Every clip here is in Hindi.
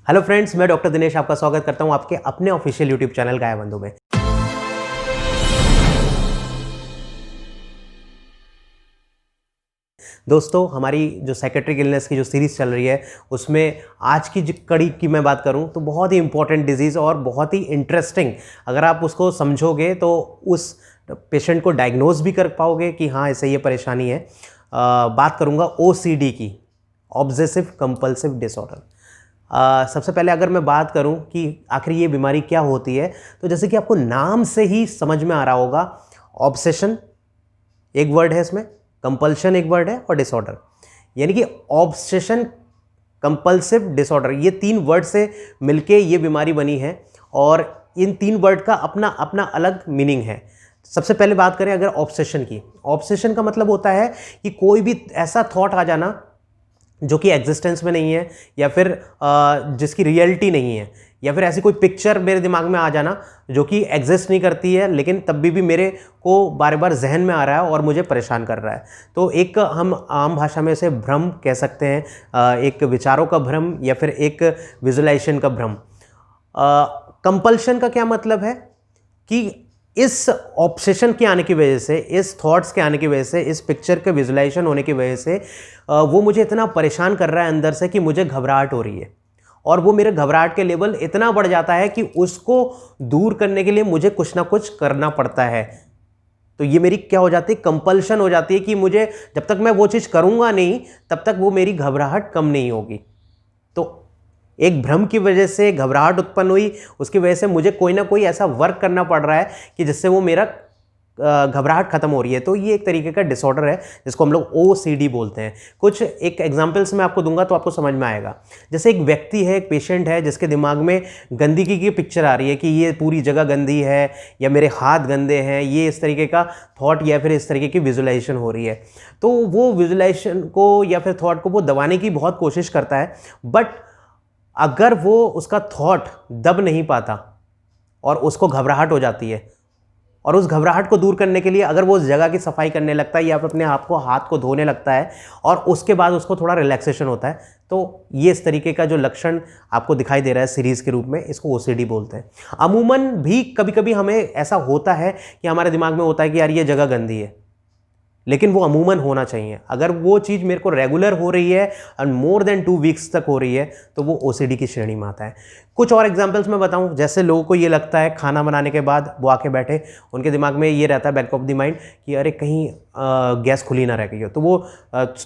हेलो फ्रेंड्स, मैं डॉक्टर दिनेश आपका स्वागत करता हूं आपके अपने ऑफिशियल यूट्यूब चैनल गाय बंधु में। दोस्तों, हमारी जो साइकेट्रिक इलनेस की जो सीरीज़ चल रही है उसमें आज की जो कड़ी की मैं बात करूं तो बहुत ही इंपॉर्टेंट डिजीज़ और बहुत ही इंटरेस्टिंग, अगर आप उसको समझोगे तो उस पेशेंट को डायग्नोज भी कर पाओगे कि हाँ ऐसे ये परेशानी है। बात करूंगा OCD की, ऑब्सेसिव कंपल्सिव डिसऑर्डर। सबसे पहले अगर मैं बात करूं कि आखिर ये बीमारी क्या होती है, तो जैसे कि आपको नाम से ही समझ में आ रहा होगा, ऑब्सेशन एक वर्ड है इसमें, कंपल्शन एक वर्ड है और डिसऑर्डर, यानी कि ऑब्सेशन कंपल्सिव डिसऑर्डर, ये तीन वर्ड से मिलके ये बीमारी बनी है और इन तीन वर्ड का अपना अपना अलग मीनिंग है। सबसे पहले बात करें अगर ऑब्सेशन की, ऑब्सेशन का मतलब होता है कि कोई भी ऐसा थॉट आ जाना जो कि एग्जिस्टेंस में नहीं है या फिर जिसकी रियलिटी नहीं है, या फिर ऐसी कोई पिक्चर मेरे दिमाग में आ जाना जो कि एग्जिस्ट नहीं करती है लेकिन तब भी मेरे को बार बार जहन में आ रहा है और मुझे परेशान कर रहा है। तो एक हम आम भाषा में इसे भ्रम कह सकते हैं, एक विचारों का भ्रम या फिर एक विजुलाइजेशन का भ्रम। कंपल्शन का क्या मतलब है कि इस ऑब्सेशन के आने की वजह से, इस थॉट्स के आने की वजह से, इस पिक्चर के विजुलाइजेशन होने की वजह से वो मुझे इतना परेशान कर रहा है अंदर से कि मुझे घबराहट हो रही है, और वो मेरे घबराहट के लेवल इतना बढ़ जाता है कि उसको दूर करने के लिए मुझे कुछ ना कुछ करना पड़ता है। तो ये मेरी क्या हो जाती है, कंपल्शन हो जाती है कि मुझे जब तक मैं वो चीज़ करूँगा नहीं तब तक वो मेरी घबराहट कम नहीं होगी। तो एक भ्रम की वजह से घबराहट उत्पन्न हुई, उसकी वजह से मुझे कोई ना कोई ऐसा वर्क करना पड़ रहा है कि जिससे वो मेरा घबराहट खत्म हो रही है। तो ये एक तरीके का डिसऑर्डर है जिसको हम लोग OCD बोलते हैं। कुछ एक एग्जांपल्स मैं आपको दूंगा तो आपको समझ में आएगा। जैसे एक व्यक्ति है, एक पेशेंट है जिसके दिमाग में गंदगी की पिक्चर आ रही है कि ये पूरी जगह गंदी है या मेरे हाथ गंदे हैं, ये इस तरीके का थॉट या फिर इस तरीके की विजुलाइजेशन हो रही है। तो वो विजुलाइजेशन को या फिर थॉट को वो दबाने की बहुत कोशिश करता है, बट अगर वो उसका थॉट दब नहीं पाता और उसको घबराहट हो जाती है, और उस घबराहट को दूर करने के लिए अगर वो उस जगह की सफाई करने लगता है या फिर अपने हाथ को धोने लगता है और उसके बाद उसको थोड़ा रिलैक्सेशन होता है, तो ये इस तरीके का जो लक्षण आपको दिखाई दे रहा है सीरीज़ के रूप में, इसको OCD बोलते हैं। अमूमन भी कभी कभी हमें ऐसा होता है कि हमारे दिमाग में होता है कि यार ये जगह गंदी है, लेकिन वो अमूमन होना चाहिए। अगर वो चीज़ मेरे को रेगुलर हो रही है और मोर देन 2 वीक्स तक हो रही है तो वो OCD की श्रेणी में आता है। कुछ और एग्जांपल्स मैं बताऊं, जैसे लोगों को ये लगता है खाना बनाने के बाद वो आके बैठे, उनके दिमाग में ये रहता है बैक ऑफ द माइंड कि अरे कहीं गैस खुली ना रह गई हो, तो वो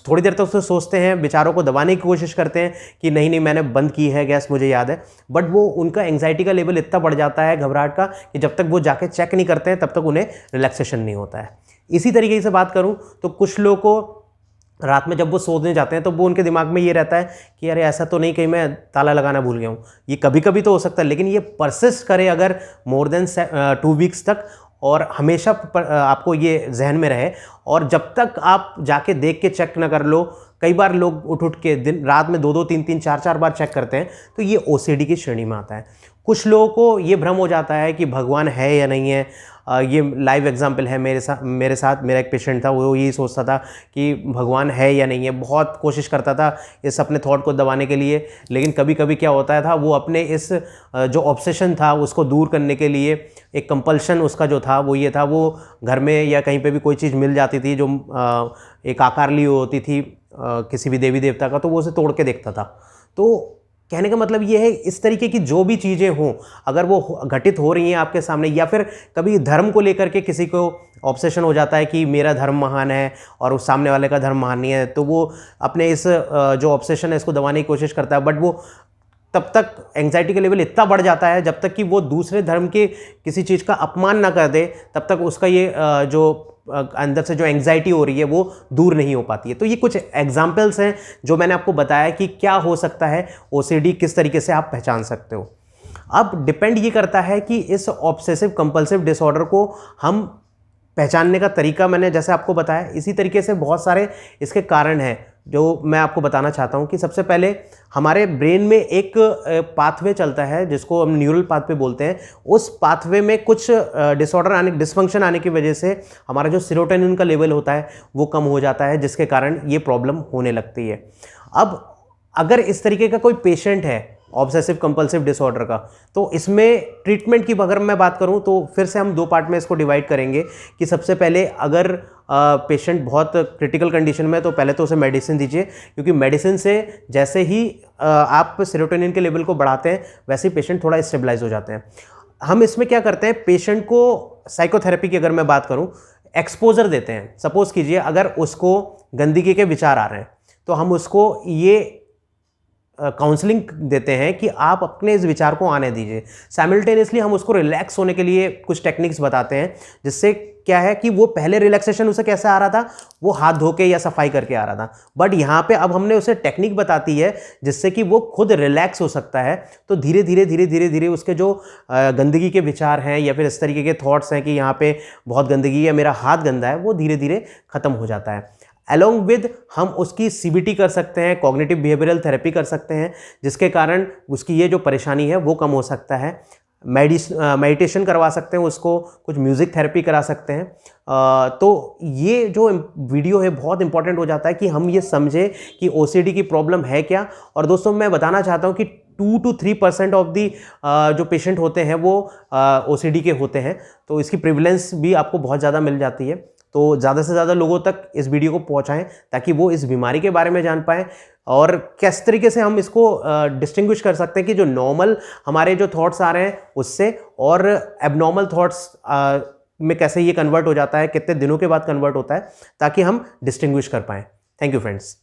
थोड़ी देर तक उससे सोचते हैं, विचारों को दबाने की कोशिश करते हैं कि नहीं नहीं मैंने बंद की है गैस, मुझे याद है। बट वो उनका एंग्जाइटी का लेवल इतना बढ़ जाता है, घबराहट का, कि जब तक वो जाके चेक नहीं करते हैं तब तक उन्हें रिलैक्सेशन नहीं होता है। इसी तरीके से बात करूं तो कुछ लोगों को रात में जब वो सोने जाते हैं तो वो उनके दिमाग में ये रहता है कि अरे ऐसा तो नहीं कहीं मैं ताला लगाना भूल गया हूँ। ये कभी कभी तो हो सकता है, लेकिन ये परसिस्ट करे अगर मोर देन 2 वीक्स तक और हमेशा आपको ये जहन में रहे, और जब तक आप जाके देख के चेक ना कर लो, कई बार लोग उठ के दिन रात में 2-2 3-3 4-4 बार चेक करते हैं, तो ये OCD की श्रेणी में आता है। कुछ लोगों को ये भ्रम हो जाता है कि भगवान है या नहीं है। ये लाइव एग्जाम्पल है मेरे साथ मेरा एक पेशेंट था, वो यही सोचता था कि भगवान है या नहीं है, बहुत कोशिश करता था इस अपने थॉट को दबाने के लिए, लेकिन कभी कभी क्या होता था, वो अपने इस जो ऑब्सेशन था उसको दूर करने के लिए, एक कंपल्शन उसका जो था वो ये था, वो घर में या कहीं पे भी कोई चीज़ मिल जाती थी जो एक आकार ली होती थी किसी भी देवी देवता का, तो वो उसे तोड़ के देखता था। तो कहने का मतलब ये है, इस तरीके की जो भी चीज़ें हों, अगर वो घटित हो रही हैं आपके सामने, या फिर कभी धर्म को लेकर के किसी को ऑब्सेशन हो जाता है कि मेरा धर्म महान है और उस सामने वाले का धर्म महान नहीं है, तो वो अपने इस जो ऑब्सेशन है इसको दबाने की कोशिश करता है, बट वो तब तक एंग्जाइटी का लेवल इतना बढ़ जाता है जब तक कि वो दूसरे धर्म के किसी चीज़ का अपमान ना कर दे, तब तक उसका ये जो अंदर से जो एंग्जाइटी हो रही है वो दूर नहीं हो पाती है। तो ये कुछ एग्जाम्पल्स हैं जो मैंने आपको बताया कि क्या हो सकता है, OCD किस तरीके से आप पहचान सकते हो। अब डिपेंड ये करता है कि इस ऑब्सेसिव कंपल्सिव डिसऑर्डर को हम पहचानने का तरीका मैंने जैसे आपको बताया, इसी तरीके से बहुत सारे इसके कारण हैं जो मैं आपको बताना चाहता हूं। कि सबसे पहले हमारे ब्रेन में एक पाथवे चलता है जिसको हम न्यूरल पाथवे बोलते हैं। उस पाथवे में कुछ डिसफंक्शन आने की वजह से हमारा जो सेरोटोनिन का लेवल होता है वो कम हो जाता है, जिसके कारण ये प्रॉब्लम होने लगती है। अब अगर इस तरीके का कोई पेशेंट है ऑब्सेसिव कंपल्सिव डिसऑर्डर का। तो इसमें ट्रीटमेंट की अगर मैं बात करूं तो फिर से हम 2 पार्ट में इसको डिवाइड करेंगे कि सबसे पहले अगर पेशेंट बहुत क्रिटिकल कंडीशन में है तो पहले तो उसे मेडिसिन दीजिए, क्योंकि मेडिसिन से जैसे ही आप सेरोटोनिन के लेवल को बढ़ाते हैं वैसे ही पेशेंट थोड़ा स्टेबलाइज हो जाते हैं। हम इसमें क्या करते हैं, पेशेंट को साइकोथेरेपी की अगर मैं बात करूं, एक्सपोजर देते हैं। सपोज कीजिए अगर उसको गंदगी के विचार आ रहे हैं तो हम उसको ये काउंसलिंग देते हैं कि आप अपने इस विचार को आने दीजिए। साइमल्टेनियसली हम उसको रिलैक्स होने के लिए कुछ टेक्निक्स बताते हैं, जिससे क्या है कि वो पहले रिलैक्सेशन उसे कैसे आ रहा था, वो हाथ धो के या सफाई करके आ रहा था, बट यहाँ पे अब हमने उसे टेक्निक बताती है जिससे कि वो खुद रिलैक्स हो सकता है। तो धीरे धीरे धीरे धीरे धीरे उसके जो गंदगी के विचार हैं या फिर इस तरीके के थॉट्स हैं कि यहाँ पे बहुत गंदगी है, मेरा हाथ गंदा है, वो धीरे धीरे खत्म हो जाता है। अलोंग विद हम उसकी सीबीटी कर सकते हैं, कॉग्निटिव बिहेवियरल थेरेपी कर सकते हैं, जिसके कारण उसकी ये जो परेशानी है वो कम हो सकता है। मेडिटेशन करवा सकते हैं उसको, कुछ म्यूज़िक थेरेपी करा सकते हैं। तो ये जो वीडियो है बहुत इंपॉर्टेंट हो जाता है कि हम ये समझें कि ओसीडी की प्रॉब्लम है क्या। और दोस्तों मैं बताना चाहता हूँ कि 2 to 3% ऑफ दी जो पेशेंट होते हैं वो ओसीडी के होते हैं, तो इसकी प्रिवलेंस भी आपको बहुत ज़्यादा मिल जाती है। तो ज़्यादा से ज़्यादा लोगों तक इस वीडियो को पहुंचाएं ताकि वो इस बीमारी के बारे में जान पाएं और किस तरीके से हम इसको डिस्टिंग्विश कर सकते हैं कि जो नॉर्मल हमारे जो थॉट्स आ रहे हैं उससे और एबनॉर्मल थॉट्स में कैसे ये कन्वर्ट हो जाता है, कितने दिनों के बाद कन्वर्ट होता है, ताकि हम डिस्टिंग्विश कर पाएं। Thank you friends.